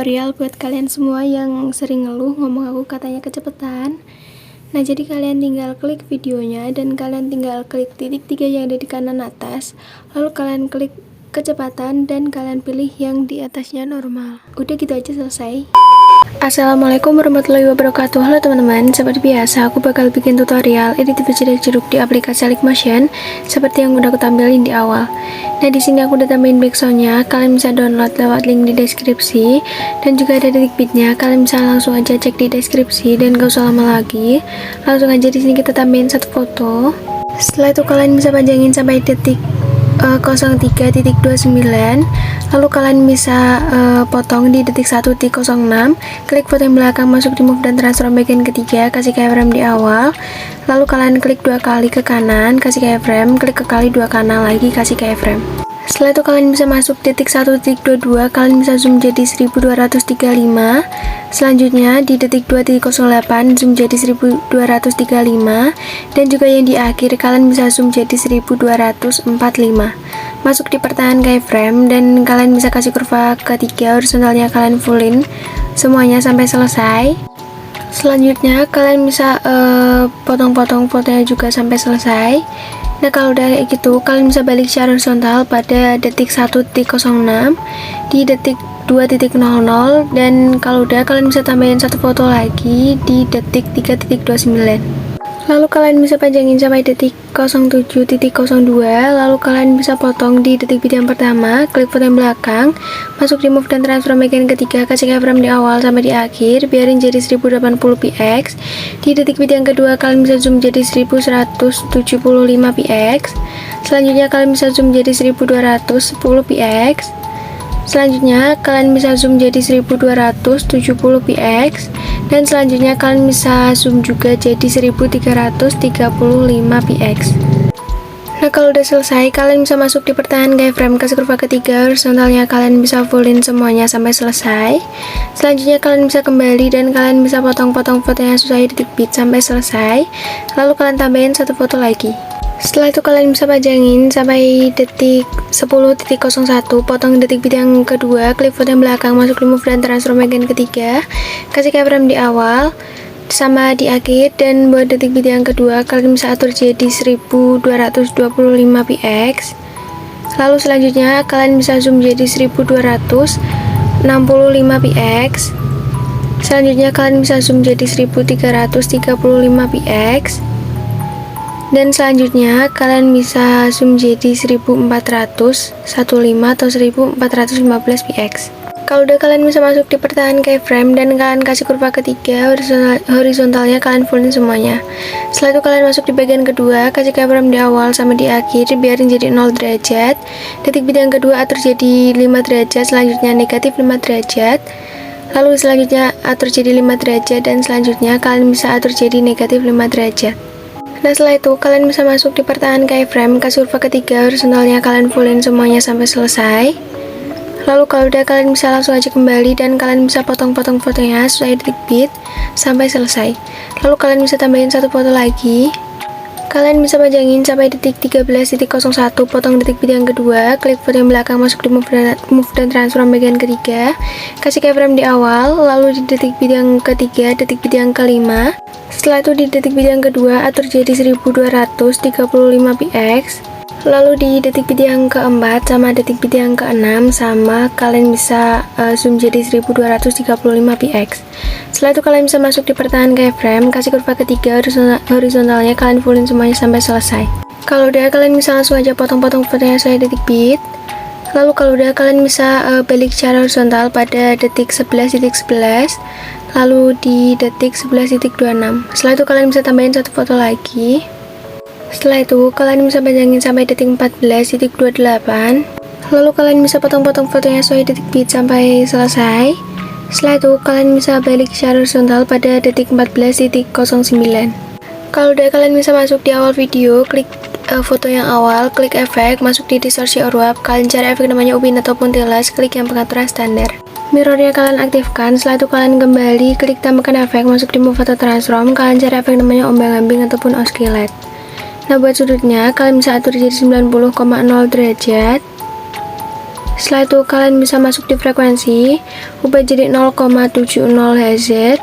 tutorial buat kalian semua yang sering ngeluh ngomong aku katanya kecepatan. Nah, jadi kalian tinggal klik videonya dan kalian tinggal klik titik 3 yang ada di kanan atas, lalu kalian klik kecepatan dan kalian pilih yang di atasnya normal. Udah gitu aja, selesai. Assalamualaikum warahmatullahi wabarakatuh. Halo teman-teman, seperti biasa aku bakal bikin tutorial edit video jeduk di aplikasi Linkmotion seperti yang udah aku tampilin di awal. Nah, di sini aku udah tambahin backsoundnya, kalian bisa download lewat link di deskripsi dan juga ada detik beatnya. Kalian bisa langsung aja cek di deskripsi dan gak usah lama lagi. Langsung aja di sini kita tambahin satu foto. Setelah itu kalian bisa panjangin sampai detik 03.29, lalu kalian bisa potong di detik 1.06. Klik foto yang belakang, masuk di move dan transfer bagian ketiga, kasih keyframe di awal, lalu kalian klik 2 kali ke kanan, kasih keyframe, klik ke kali 2 kanan lagi, kasih keyframe. Setelah itu kalian bisa masuk titik 1.22, kalian bisa zoom jadi 1235. Selanjutnya di detik 2.08 zoom jadi 1235, dan juga yang di akhir kalian bisa zoom jadi 1245. Masuk di pertengahan keyframe dan kalian bisa kasih kurva ketiga, horizontalnya kalian fullin semuanya sampai selesai. Selanjutnya kalian bisa potong-potong fotonya juga sampai selesai. Nah, kalau udah kayak gitu kalian bisa balik secara horizontal pada detik 1.06, di detik 2.00, dan kalau udah kalian bisa tambahin satu foto lagi di detik 3.29. Lalu kalian bisa panjangin sampai detik 07.02, lalu kalian bisa potong di detik beat yang pertama, klik foto yang belakang, masuk di move dan transfer bagian ketiga, kasih keyframe di awal sampai di akhir, biarin jadi 1080 px. Di detik beat yang kedua kalian bisa zoom jadi 1175 px. Selanjutnya kalian bisa zoom jadi 1210 px. Selanjutnya kalian bisa zoom jadi 1270 px, dan selanjutnya kalian bisa zoom juga jadi 1335 px. Nah, kalau udah selesai kalian bisa masuk di pertengahan keyframe, kasih kurva ketiga, horizontalnya kalian bisa fullin semuanya sampai selesai. Selanjutnya kalian bisa kembali dan kalian bisa potong-potong fotonya sesuai detik beat sampai selesai, lalu kalian tambahin satu foto lagi. Setelah itu kalian bisa panjangin sampai detik 10.01, potong detik beat yang kedua, klik foto yang belakang, masuk di move dan transfer bagian ketiga, kasih keyframe di awal sama di akhir, dan buat detik beat yang kedua kalian bisa atur jadi 1225 px. Lalu selanjutnya kalian bisa zoom jadi 1265 px. Selanjutnya kalian bisa zoom jadi 1335 px. Dan selanjutnya kalian bisa zoom jadi 1415 atau 1415 px. Kalau udah kalian bisa masuk di pertengahan keyframe dan kalian kasih kurva ketiga, horizontalnya kalian fullin semuanya. Setelah itu kalian masuk di bagian kedua, kasih keyframe di awal sama di akhir, biarin jadi 0 derajat. Detik beat yang kedua atur jadi 5 derajat, selanjutnya negatif 5 derajat. Lalu selanjutnya atur jadi 5 derajat, dan selanjutnya kalian bisa atur jadi negatif 5 derajat. Nah, setelah itu kalian bisa masuk di pertengahan keyframe, kasih kurva ketiga, horizontalnya kalian fullin semuanya sampai selesai. Lalu kalau udah kalian bisa langsung aja kembali dan kalian bisa potong-potong fotonya sesuai detik beat sampai selesai. Lalu kalian bisa tambahin satu foto lagi. Kalian bisa panjangin sampai detik 13.01, potong detik beat yang kedua, klik foto yang belakang, masuk di move dan transfer bagian ketiga, kasih keyframe di awal, lalu di detik beat yang ketiga, detik beat yang kelima. Setelah itu di detik beat yang kedua atur jadi 1235 px. Lalu di detik beat yang keempat sama detik beat yang keenam sama, kalian bisa zoom jadi 1235 px. Setelah itu kalian bisa masuk di pertengahan keyframe, kasih kurva ketiga, horizontalnya kalian fullin semuanya sampai selesai. Kalau udah kalian bisa langsung aja potong-potong fotonya sesuai detik beat. Lalu kalau udah kalian bisa balik secara horizontal pada detik 11.11, lalu di detik 11.26. Setelah itu kalian bisa tambahin satu foto lagi. Setelah itu kalian bisa panjangin sampai detik 14.28. Lalu kalian bisa potong-potong fotonya sesuai detik beat sampai selesai. Setelah itu kalian bisa balik secara horizontal pada detik 14.09. Kalau udah kalian bisa masuk di awal video, klik foto yang awal, klik efek, masuk di distorsi or warp, kalian cari efek namanya upin ataupun tilas, klik yang pengaturan standar. Mirrornya kalian aktifkan, setelah itu kalian kembali, klik tambahkan efek, masuk di move atau transform, kalian cari efek namanya ombang-ambing ataupun oscillate. Nah, buat sudutnya kalian bisa atur jadi 90,0 derajat. Setelah itu kalian bisa masuk di frekuensi, ubah jadi 0,70 Hz.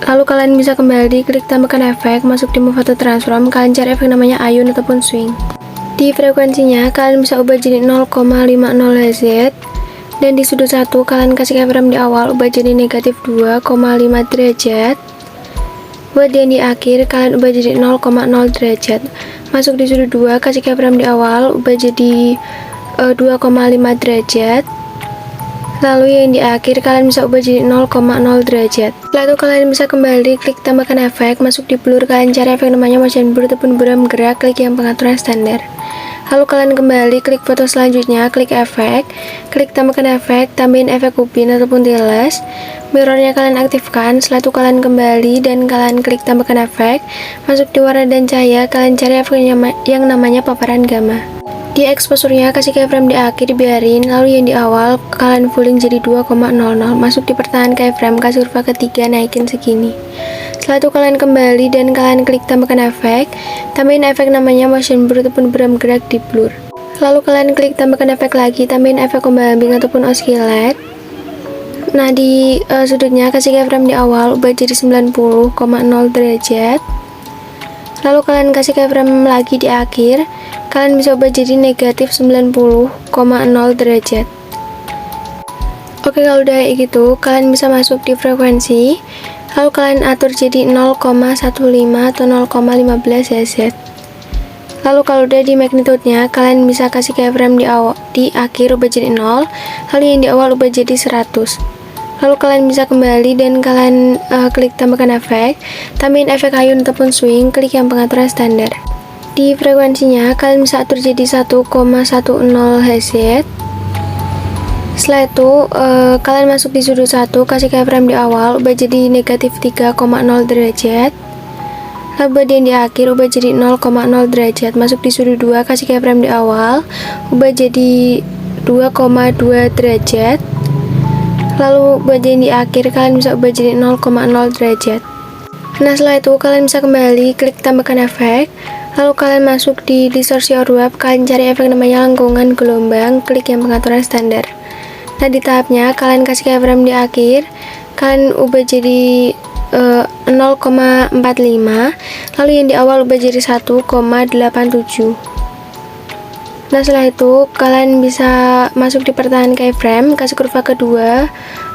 Lalu kalian bisa kembali klik tambahkan efek, masuk di move atau transform, kalian cari efek namanya ayun ataupun swing. Di frekuensinya kalian bisa ubah jadi 0,50 Hz, dan di sudut 1 kalian kasih keyframe di awal, ubah jadi negatif 2,5 derajat. Buat yang di akhir kalian ubah jadi 0,0 derajat. Masuk di sudut 2 kasih keyframe di awal, ubah jadi 2,5 derajat. Lalu yang di akhir kalian bisa ubah jadi 0,0 derajat. Setelah itu kalian bisa kembali klik tambahkan efek, masuk di blur, kalian cari efek namanya motion blur ataupun buram gerak, klik yang pengaturan standar. Lalu kalian kembali klik foto selanjutnya, klik efek, klik tambahkan efek, tambahin efek upin ataupun tiles, mirrornya kalian aktifkan. Setelah itu kalian kembali dan kalian klik tambahkan efek, masuk di warna dan cahaya, kalian cari efek yang namanya paparan gamma. Di exposure-nya kasih keyframe di akhir, biarin. Lalu yang di awal kalian fullin jadi 2,00. Masuk di pertahanan keyframe, kasih kurva ketiga, naikin segini. Setelah itu kalian kembali dan kalian klik tambahkan efek, tambahin efek namanya motion blur ataupun buram gerak di blur. Lalu kalian klik tambahkan efek lagi, tambahin efek ombak ambing ataupun oscillate. Nah di sudutnya kasih keyframe di awal, ubah jadi 90,0 derajat. Lalu kalian kasih keyframe lagi di akhir, kalian bisa ubah jadi negatif 90,0 derajat. Oke, kalau udah kayak gitu kalian bisa masuk di frekuensi, lalu kalian atur jadi 0,15 atau 0,15 Hz. Lalu kalau udah di magnitude-nya kalian bisa kasih keyframe di akhir, ubah jadi 0, lalu yang di awal ubah jadi 100. Lalu kalian bisa kembali dan kalian klik tambahkan efek, tambahin efek ayun ataupun swing, klik yang pengaturan standar. Di frekuensinya kalian bisa atur jadi 1,10 Hz. Setelah itu kalian masuk di sudut 1, kasih keyframe di awal, ubah jadi negatif 3,0 derajat. Lalu buat yang di akhir ubah jadi 0,0 derajat. Masuk di sudut 2, kasih keyframe di awal, ubah jadi 2,2 derajat. Lalu buat yang di akhir kalian bisa ubah jadi 0,0 derajat. Nah setelah itu kalian bisa kembali klik tambahkan efek, lalu kalian masuk di distorsi or warp, kalian cari efek namanya lengkungan gelombang, klik yang pengaturan standar. Nah di tahapnya kalian kasih keyframe di akhir, kalian ubah jadi 0,45, lalu yang di awal ubah jadi 1,87. Nah setelah itu kalian bisa masuk di pertahanan keyframe, kasih kurva kedua,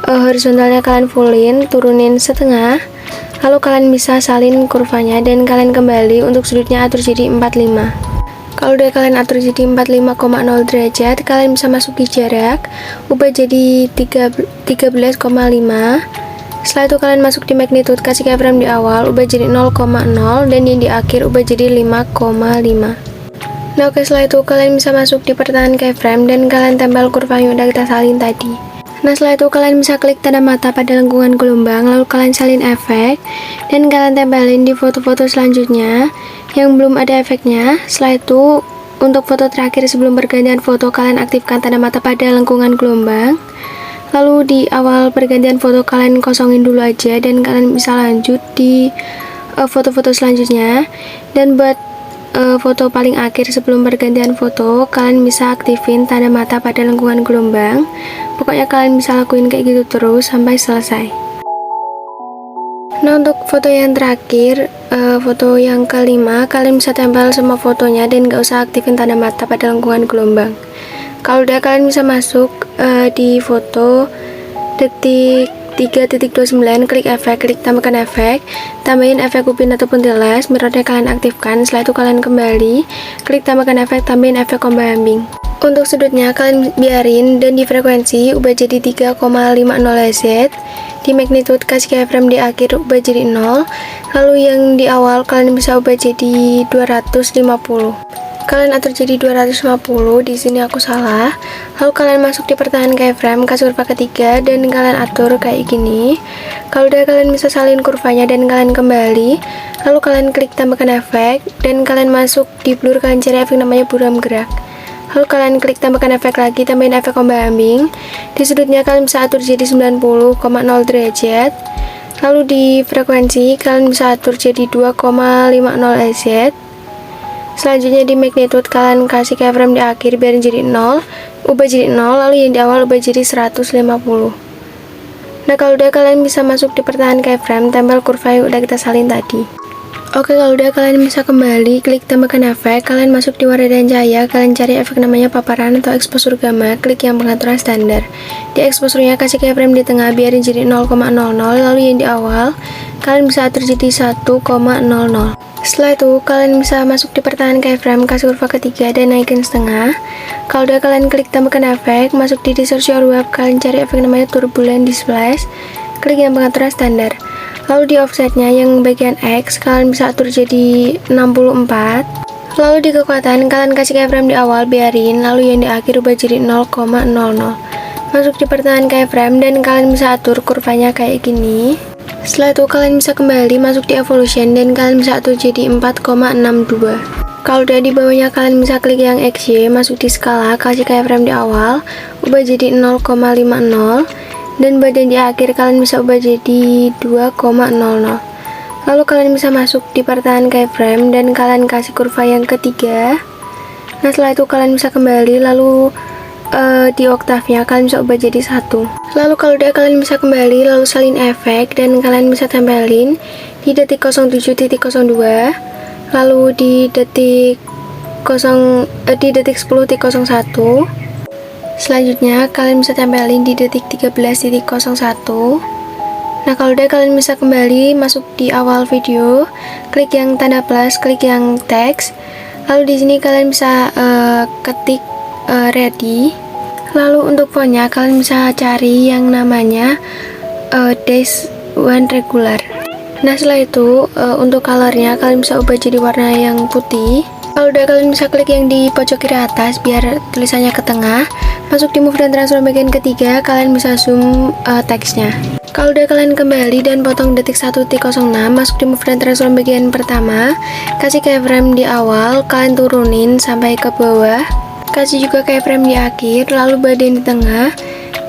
horizontalnya kalian fullin, turunin setengah, lalu kalian bisa salin kurvanya dan kalian kembali untuk sudutnya atur jadi 45. Kalau udah kalian atur jadi 45,0 derajat, kalian bisa masuk di jarak, ubah jadi 13,5. Setelah itu kalian masuk di magnitude, kasih keyframe di awal, ubah jadi 0,0 dan yang di akhir ubah jadi 5,5. Nah oke, setelah itu kalian bisa masuk di pertahanan keyframe dan kalian tempel kurva yang udah kita salin tadi. Nah setelah itu kalian bisa klik tanda mata pada lengkungan gelombang, lalu kalian salin efek dan kalian tempelin di foto-foto selanjutnya yang belum ada efeknya. Setelah itu untuk foto terakhir sebelum pergantian foto, kalian aktifkan tanda mata pada lengkungan gelombang. Lalu di awal pergantian foto kalian kosongin dulu aja dan kalian bisa lanjut di foto-foto selanjutnya. Dan buat foto paling akhir sebelum pergantian foto, kalian bisa aktifin tanda mata pada lengkungan gelombang. Pokoknya kalian bisa lakuin kayak gitu terus sampai selesai. Nah untuk foto yang terakhir, foto yang kelima, kalian bisa tempel semua fotonya dan gak usah aktifin tanda mata pada lengkungan gelombang. Kalau udah kalian bisa masuk di foto detik 3.29, klik efek, klik tambahkan efek, tambahin efek upin ataupun tiles, mirrornya kalian aktifkan. Setelah itu kalian kembali, klik tambahkan efek, tambahin efek ombak ambing. Untuk sudutnya kalian biarin dan di frekuensi ubah jadi 3,50 Hz. Di magnitude kasih keyframe di akhir, ubah jadi 0. Lalu yang di awal kalian bisa ubah jadi 250. Kalian atur jadi 250, di sini aku salah. Lalu kalian masuk di pertahanan keyframe, kasih kurva ketiga dan kalian atur kayak gini. Kalau udah kalian bisa salin kurvanya dan kalian kembali, lalu kalian klik tambahkan efek dan kalian masuk di blur, kalian cari efek namanya buram gerak. Lalu kalian klik tambahkan efek lagi, tambahin efek ombak ambing. Di sudutnya kalian bisa atur jadi 90,0 derajat. Lalu di frekuensi kalian bisa atur jadi 2,50 Hz. Selanjutnya di magnitude kalian kasih keyframe di akhir biarin jadi 0 ubah jadi 0, lalu yang di awal ubah jadi 150. Nah, kalau udah, kalian bisa masuk di pertahanan keyframe, tempel kurva yang udah kita salin tadi. Oke, kalau udah, kalian bisa kembali, klik tambahkan efek, kalian masuk di warna dan cahaya, kalian cari efek namanya paparan atau exposure gamma, klik yang pengaturan standar. Di exposure-nya kasih keyframe di tengah, biarin jadi 0,00, lalu yang di awal, kalian bisa atur jadi 1,00. Setelah itu, kalian bisa masuk di pertahanan keyframe, kasih kurva ketiga dan naikin setengah. Kalau udah, kalian klik tambahkan efek, masuk di distortion web, kalian cari efek namanya turbulent displace, klik yang pengaturan standar. Lalu di offsetnya yang bagian X, kalian bisa atur jadi 64. Lalu di kekuatan, kalian kasih keyframe di awal, biarin, lalu yang di akhir ubah jadi 0,00. Masuk di pertahanan keyframe dan kalian bisa atur kurvanya kayak gini. Setelah itu, kalian bisa kembali masuk di evolution dan kalian bisa atur jadi 4,62. Kalau udah, di bawahnya kalian bisa klik yang XY, masuk di skala, kasih keyframe di awal, ubah jadi 0,50. Dan badan di akhir kalian bisa ubah jadi 2,00. Lalu kalian bisa masuk di pertahanan keyframe dan kalian kasih kurva yang ketiga. Nah, setelah itu kalian bisa kembali, lalu di oktavnya kalian bisa ubah jadi 1. Lalu kalau udah, kalian bisa kembali, lalu salin efek dan kalian bisa tempelin di detik 07.02, lalu di detik 10.01. Selanjutnya, kalian bisa tempelin di detik 13.01. Nah, kalau udah, kalian bisa kembali masuk di awal video, klik yang tanda plus, klik yang teks. Lalu di sini kalian bisa ketik ready. Lalu untuk fontnya, kalian bisa cari yang namanya dash one regular. Nah, setelah itu untuk colornya kalian bisa ubah jadi warna yang putih. Kalau udah, kalian bisa klik yang di pojok kiri atas biar tulisannya ke tengah. Masuk di move dan transform bagian ketiga, kalian bisa zoom teksnya. Kalau udah, kalian kembali dan potong detik 1.06, masuk di move dan transform bagian pertama, kasih keyframe di awal, kalian turunin sampai ke bawah, kasih juga keyframe di akhir, lalu badan di tengah.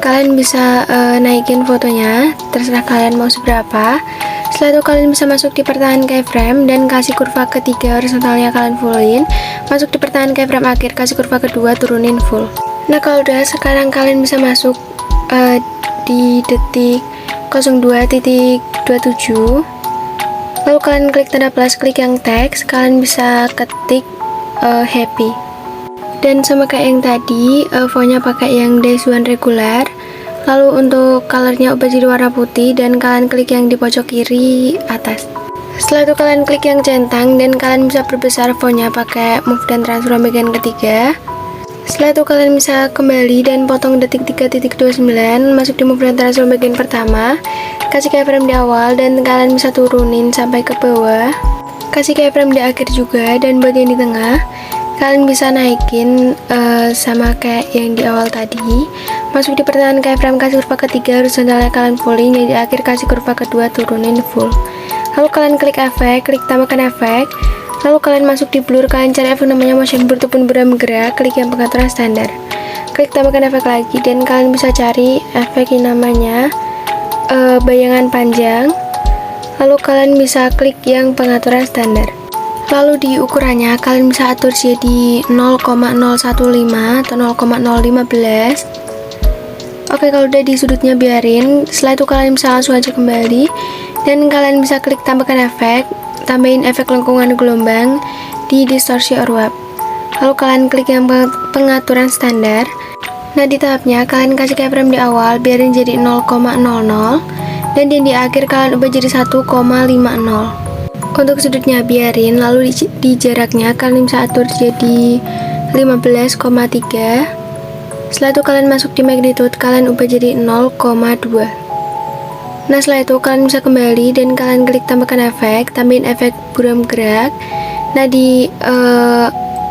Kalian bisa naikin fotonya, terserah kalian mau seberapa. Setelah itu, kalian bisa masuk di pertahanan keyframe dan kasih kurva ketiga horizontalnya kalian fullin. Masuk di pertahanan keyframe akhir, kasih kurva kedua, turunin full. Nah, kalau udah, sekarang kalian bisa masuk di detik 02.27. Lalu kalian klik tanda plus, klik yang teks, kalian bisa ketik happy. Dan sama kayak yang tadi, fontnya pakai yang dash one regular. Lalu untuk colornya ubah jadi warna putih dan kalian klik yang di pojok kiri atas. Setelah itu kalian klik yang centang dan kalian bisa perbesar fontnya pakai move dan transform bagian ketiga. Setelah itu kalian bisa kembali dan potong detik 3.29, masuk di move dan transform bagian pertama, kasih keyframe di awal dan kalian bisa turunin sampai ke bawah, kasih keyframe di akhir juga dan bagian di tengah. Kalian bisa naikin sama kayak yang di awal tadi. Masuk di pertahanan keyframe, kasih kurva ketiga horizontalnya kalian fullin, yang di akhir kasih kurva kedua, turunin full. Lalu kalian klik efek, klik tambahkan efek. Lalu kalian masuk di blur, kalian cari efek namanya motion blur ataupun bergerak gerak, klik yang pengaturan standar. Klik tambahkan efek lagi dan kalian bisa cari efek yang namanya bayangan panjang. Lalu kalian bisa klik yang pengaturan standar. Lalu di ukurannya kalian bisa atur jadi 0,015 atau 0,015. Oke, kalau udah, di sudutnya biarin. Setelah itu kalian bisa langsung aja kembali dan kalian bisa klik tambahkan efek, tambahin efek lengkungan gelombang di distorsi or wave. Lalu kalian klik yang pengaturan standar. Nah, di tahapnya kalian kasih keyframe di awal, biarin jadi 0,00 dan di akhir kalian ubah jadi 1,50. Untuk sudutnya biarin, lalu di jaraknya kalian bisa atur jadi 15,3. Setelah itu kalian masuk di magnitude, kalian ubah jadi 0,2. Nah, setelah itu kalian bisa kembali dan kalian klik tambahkan efek, tambahin efek buram gerak. Nah, di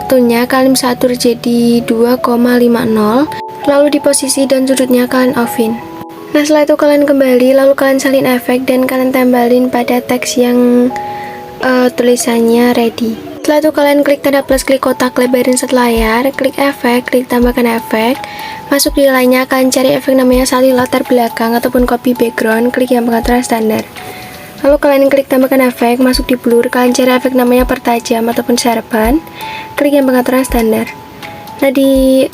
tone-nya kalian bisa atur jadi 2,50. Lalu di posisi dan sudutnya kalian offin. Nah, setelah itu kalian kembali, lalu kalian salin efek dan kalian tempelin pada teks yang tulisannya ready. Setelah itu kalian klik tanda plus, klik kotak, lebarin set layar, klik efek, klik tambahkan efek. Masuk di lainnya kalian cari efek namanya salin latar belakang ataupun copy background, klik yang pengaturan standar. Lalu kalian klik tambahkan efek, masuk di blur, kalian cari efek namanya pertajam ataupun sharpen, klik yang pengaturan standar. Nah di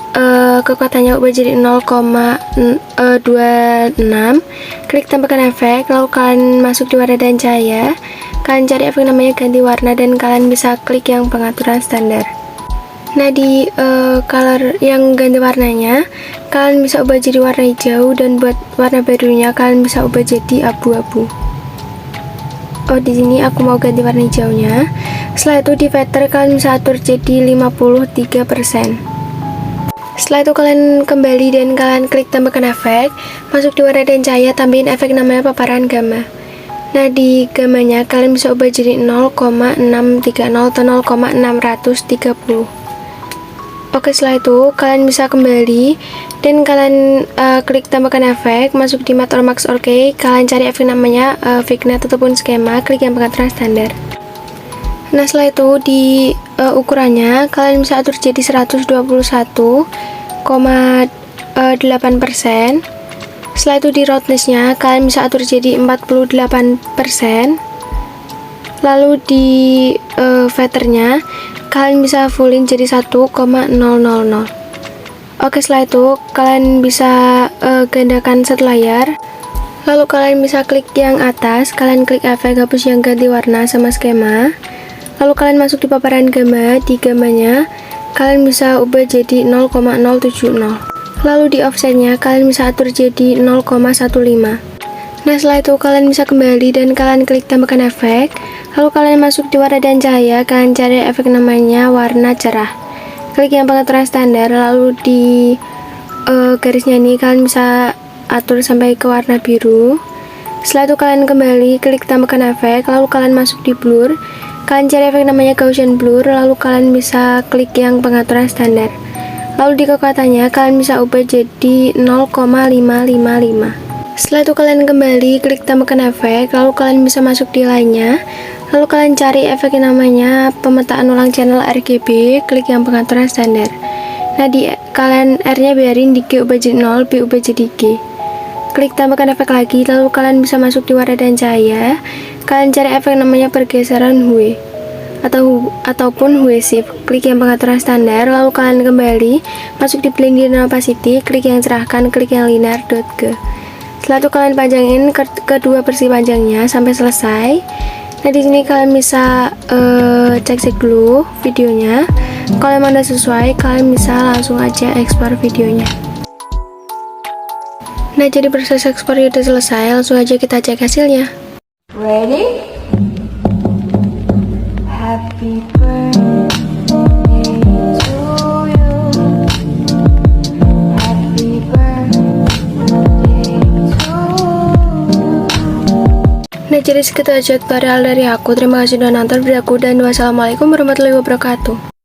kekuatannya ubah jadi 0,26, klik tambahkan efek, lalu kalian masuk di warna dan cahaya, kalian cari efek namanya ganti warna dan kalian bisa klik yang pengaturan standar. Nah di color yang ganti warnanya, kalian bisa ubah jadi warna hijau, dan buat warna barunya kalian bisa ubah jadi abu-abu. Oh, di sini aku mau ganti warna hijaunya. Setelah itu di filter kalian bisa atur jadi 53%. Setelah itu kalian kembali dan kalian klik tambahkan efek, masuk di warna dan cahaya, tambahin efek namanya paparan gamma. Nah di gamanya kalian bisa ubah jadi 0,630 atau 0,630. Oke, setelah itu kalian bisa kembali dan kalian klik tambahkan efek, masuk di matte or max or key, kalian cari efek namanya vignette ataupun skema, klik yang pengaturan standar. Nah setelah itu di ukurannya kalian bisa atur jadi 121,8%. Setelah itu di roughness-nya kalian bisa atur jadi 48%. Lalu di feather-nya kalian bisa fullin jadi 1,000. Oke, setelah itu kalian bisa gandakan satu layar. Lalu kalian bisa klik yang atas, kalian klik efek hapus yang ganti warna sama skema. Lalu kalian masuk di paparan gamma, di gammanya kalian bisa ubah jadi 0,070. Lalu di offsetnya kalian bisa atur jadi 0,15. Nah setelah itu kalian bisa kembali dan kalian klik tambahkan efek. Lalu kalian masuk di warna dan cahaya, kalian cari efek namanya warna cerah, klik yang pengaturan standar. Lalu di garisnya ini kalian bisa atur sampai ke warna biru. Setelah itu kalian kembali klik tambahkan efek, lalu kalian masuk di blur, kalian cari efek namanya Gaussian blur, lalu kalian bisa klik yang pengaturan standar. Lalu di kekuatannya kalian bisa ubah jadi 0,555. Setelah itu kalian kembali klik tambahkan efek, lalu kalian bisa masuk di lainnya, lalu kalian cari efek yang namanya pemetaan ulang channel RGB, klik yang pengaturan standar. Nah di kalian R nya biarin di G ubah jadi 0, B ubah jadi G, klik tambahkan efek lagi, lalu kalian bisa masuk di warna dan cahaya, kalian cari efek namanya pergeseran hue ataupun hue shift, klik yang pengaturan standar. Lalu kalian kembali masuk di blending dan opacity, klik yang cerahkan, klik yang linear dot G. Setelah itu kalian panjangin kedua versi panjangnya sampai selesai. Nah di sini kalian bisa cek dulu videonya. Kalau emang udah sesuai, kalian bisa langsung aja ekspor videonya. Nah jadi proses ekspor udah selesai, langsung aja kita cek hasilnya. Ready? Happy birthday to you. Happy birthday to you. Nah jadi segitu aja tutorial dari aku. Terima kasih sudah nonton video aku dan wassalamualaikum warahmatullahi wabarakatuh.